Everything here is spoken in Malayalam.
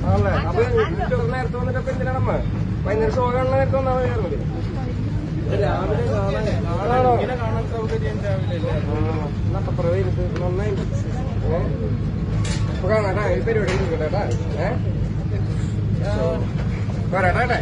ആണല്ലേ? അപ്പൊ നേരത്തെ വന്നിട്ട് എന്തിനാണമ്മ വൈകുന്നേരം ഷോ കാണുന്ന നേരത്തെ വന്നാൽ മതി. രാവിലെ കാണാൻ സൗകര്യം നട്ടപ്പുറത്ത് നന്നായി ഇപ്പൊ കാണാട്ടാ. ഈ പരിപാടി കേട്ടാ. വരാട്ടെ.